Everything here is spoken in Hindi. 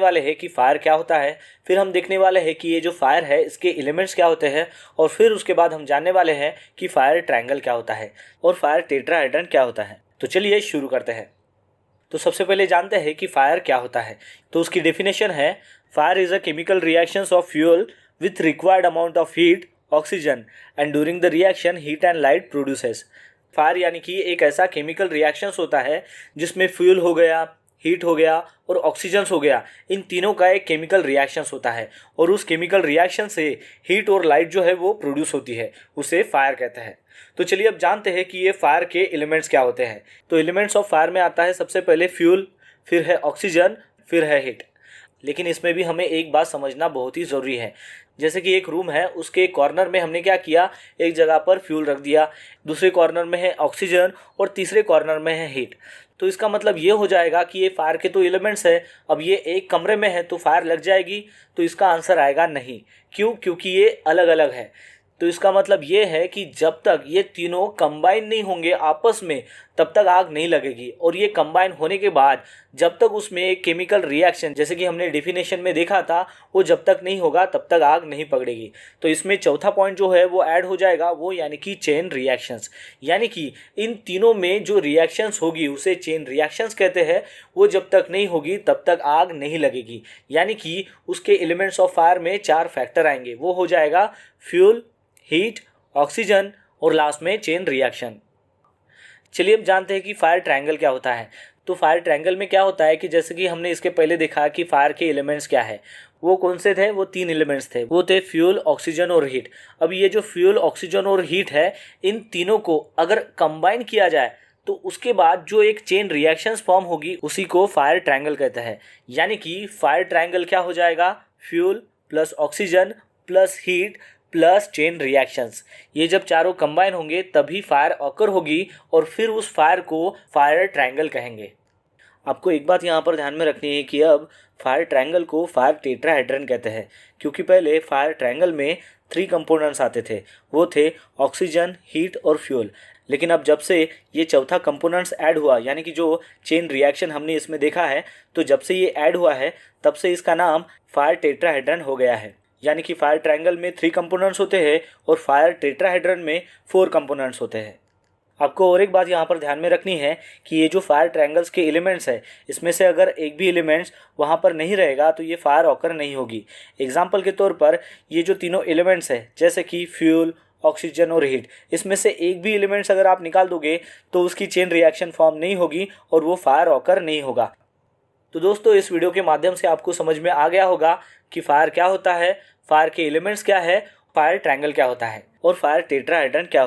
वाले हैं कि फायर क्या होता है, फिर हम देखने वाले हैं कि ये जो फायर है इसके एलिमेंट्स क्या होते हैं, और फिर उसके बाद हम जानने वाले हैं कि फायर ट्रायंगल क्या होता है और फायर टेट्राहेड्रन क्या होता है। तो चलिए शुरू करते हैं। तो सबसे पहले जानते हैं कि फायर क्या होता है। तो उसकी डेफिनेशन है, fire is a chemical reactions of fuel with required amount of heat oxygen and during the reaction heat and light produces. Fire यानी कि एक ऐसा केमिकल रिएक्शंस होता है जिसमें फ्यूल हो गया, हीट हो गया और ऑक्सीजन्स हो गया, इन तीनों का एक केमिकल रिएक्शंस होता है और उस केमिकल रिएक्शन से हीट और लाइट जो है वो प्रोड्यूस होती है, उसे फायर कहते हैं। तो चलिए अब जानते हैं कि ये फायर के एलिमेंट्स क्या होते हैं। तो एलिमेंट्स ऑफ फायर में आता है सबसे पहले फ्यूल, फिर है ऑक्सीजन, फिर है हीट। लेकिन इसमें भी हमें एक बात समझना बहुत ही ज़रूरी है। जैसे कि एक रूम है, उसके कॉर्नर में हमने क्या किया, एक जगह पर फ्यूल रख दिया, दूसरे कॉर्नर में है ऑक्सीजन और तीसरे कॉर्नर में है हीट। तो इसका मतलब ये हो जाएगा कि ये फायर के तो एलिमेंट्स है, अब ये एक कमरे में है तो फायर लग जाएगी। तो इसका आंसर आएगा नहीं। क्यों? क्योंकि ये अलग अलग है। तो इसका मतलब ये है कि जब तक ये तीनों कंबाइन नहीं होंगे आपस में तब तक आग नहीं लगेगी, और ये कंबाइन होने के बाद जब तक उसमें एक केमिकल रिएक्शन, जैसे कि हमने डेफिनेशन में देखा था, वो जब तक नहीं होगा तब तक आग नहीं पकड़ेगी। तो इसमें चौथा पॉइंट जो है वो ऐड हो जाएगा, वो यानी कि चेन रिएक्शंस। यानी कि इन तीनों में जो रिएक्शंस होगी उसे चेन रिएक्शंस कहते हैं। वो जब तक नहीं होगी तब तक आग नहीं लगेगी। यानी कि उसके एलिमेंट्स ऑफ फायर में 4 फैक्टर आएंगे, वो हो जाएगा फ्यूल, हीट, ऑक्सीजन और लास्ट में चेन रिएक्शन। चलिए अब जानते हैं कि फायर ट्रायंगल क्या होता है। तो फायर ट्रायंगल में क्या होता है कि जैसे कि हमने इसके पहले देखा कि फायर के एलिमेंट्स क्या है, वो कौन से थे, वो 3 एलिमेंट्स थे, वो थे फ्यूल, ऑक्सीजन और हीट। अब ये जो फ्यूल, ऑक्सीजन और हीट है, इन तीनों को अगर कंबाइन किया जाए तो उसके बाद जो एक चेन रिएक्शंस फॉर्म होगी उसी को फायर ट्रायंगल कहते हैं। यानी कि फायर ट्रायंगल क्या हो जाएगा, fuel plus oxygen plus heat plus chain reactions. ये जब चारों कंबाइन होंगे तभी फायर ऑकर होगी और फिर उस फायर को फायर ट्रायंगल कहेंगे। आपको एक बात यहाँ पर ध्यान में रखनी है कि अब फायर ट्रायंगल को फायर टेट्राहेड्रन कहते हैं, क्योंकि पहले फायर ट्रायंगल में 3 कंपोनेंट्स आते थे, वो थे ऑक्सीजन, हीट और फ्यूल। लेकिन अब जब से ये चौथा कंपोनेंट्स ऐड हुआ, यानी कि जो चेन रिएक्शन हमने इसमें देखा है, तो जब से ये ऐड हुआ है तब से इसका नाम फायर टेट्राहेड्रन हो गया है। यानी कि फायर ट्रायंगल में 3 कंपोनेंट्स होते हैं और फायर टेट्राहेड्रन में 4 कंपोनेंट्स होते हैं। आपको और एक बात यहाँ पर ध्यान में रखनी है कि ये जो फायर ट्रायंगल्स के एलिमेंट्स है, इसमें से अगर एक भी एलिमेंट्स वहाँ पर नहीं रहेगा तो ये फायर ऑकर नहीं होगी। एग्जाम्पल के तौर पर ये जो तीनों एलिमेंट्स है, जैसे कि फ्यूल, ऑक्सीजन और हीट, इसमें से एक भी एलिमेंट्स अगर आप निकाल दोगे तो उसकी चेन रिएक्शन फॉर्म नहीं होगी और वो फायर ऑकर नहीं होगा। तो दोस्तों, इस वीडियो के माध्यम से आपको समझ में आ गया होगा कि फायर क्या होता है, फायर के एलिमेंट्स क्या है, फायर ट्रायंगल क्या होता है और फायर टेट्राहेड्रन क्या